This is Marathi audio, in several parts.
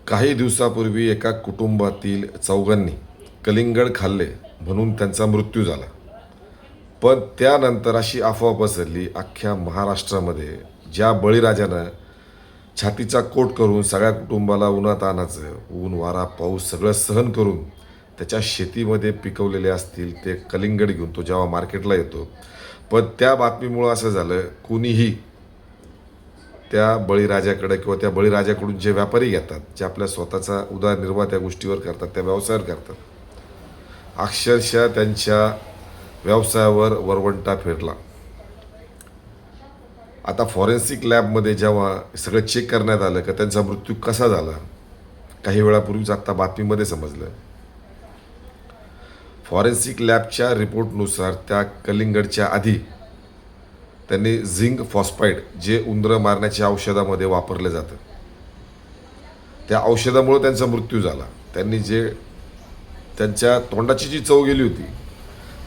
काही दिवसापूर्वी एका कुटुंबातील चौघांनी कलिंगड खाल्ले म्हणून त्यांचा मृत्यू झाला. पण त्यानंतर अशी अफवा पसरली अख्ख्या महाराष्ट्रामध्ये, ज्या बळीराजानं छातीचा कोट करून सगळ्या कुटुंबाला उन्हातान्हाचं, ऊन वारा पाऊस सगळं सहन करून त्याच्या शेतीमध्ये पिकवलेले असतील ते कलिंगड घेऊन तो जेव्हा मार्केटला येतो, पण त्या बातमीमुळं असं झालं, कुणीही त्या बळीराजाकडे किंवा त्या बळीराजाकडून जे व्यापारी घेतात, जे आपल्या स्वतःचा उदरनिर्वाह त्या गोष्टीवर करतात, त्या व्यवसायावर करतात, अक्षरशः त्यांच्या व्यवसायावर वरवंटा फिरला. आता फॉरेन्सिक लॅबमध्ये जेव्हा सगळं चेक करण्यात आलं की त्यांचा मृत्यू कसा झाला, काही वेळापूर्वीच आत्ता बातमीमध्ये समजलं. फॉरेन्सिक लॅबच्या रिपोर्टनुसार त्या कलिंगडच्या आधी त्यांनी झिंक फॉस्फाईड, जे उंदरं मारण्याच्या औषधामध्ये वापरलं जातं, त्या औषधामुळे त्यांचा मृत्यू झाला. त्यांनी जे त्यांच्या तोंडाची जी चव गेली होती,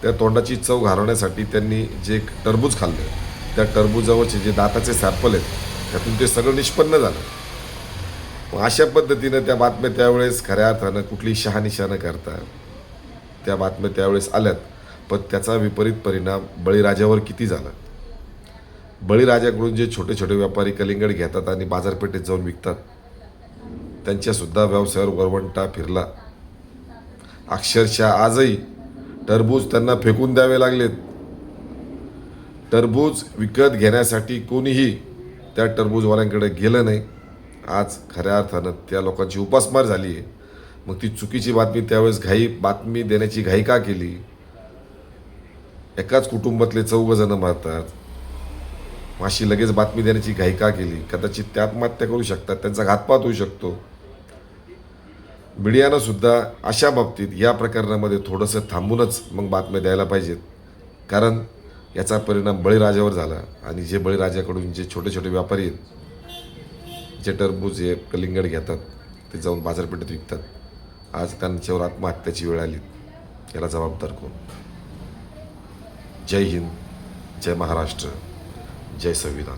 त्या तोंडाची चव घालवण्यासाठी त्यांनी जे टरबूज खाल्लं, त्या टरबुजावरचे जे दाताचे सॅम्पल आहेत त्यातून ते सगळं निष्पन्न झालं. मग अशा पद्धतीनं त्या बातम्या त्यावेळेस खऱ्या अर्थानं कुठली शहानिशा न करता त्या बातम्या त्यावेळेस आल्यात. पण त्याचा विपरीत परिणाम बळीराजावर किती झाला. बळीराजाकडून जे छोटे छोटे व्यापारी कलिंगड घेतात आणि बाजारपेठेत जाऊन विकतात, त्यांच्यासुद्धा व्यवसायावर वरवंटा फिरला. अक्षरशः आजही टरबूज त्यांना फेकून द्यावे लागलेत. टरबूज विकत घेण्यासाठी कोणीही त्या टरबूजवाल्यांकडे गेलं नाही. आज खऱ्या अर्थानं त्या लोकांची उपासमार झाली आहे. मग ती चुकीची बातमी त्यावेळेस बातमी देण्याची घाई का केली. एकाच कुटुंबातले 4 जण मारतात, अशी लगेच बातमी देण्याची घाई का केली. कदाचित ते आत्महत्या करू शकतात, त्यांचा घातपात होऊ शकतो. मीडियानं सुद्धा अशा बाबतीत या प्रकरणामध्ये थोडंसं थांबूनच मग बातम्या द्यायला पाहिजेत, कारण याचा परिणाम बळीराजावर झाला. आणि जे बळीराजाकडून जे छोटे छोटे व्यापारी आहेत, जे टरबूज हे कलिंगड घेतात, ते जाऊन बाजारपेठेत विकतात, आज त्यांच्यावर आत्महत्याची वेळ आली. याला जबाबदार कोण. जय हिंद, जय महाराष्ट्र, जय संविधान.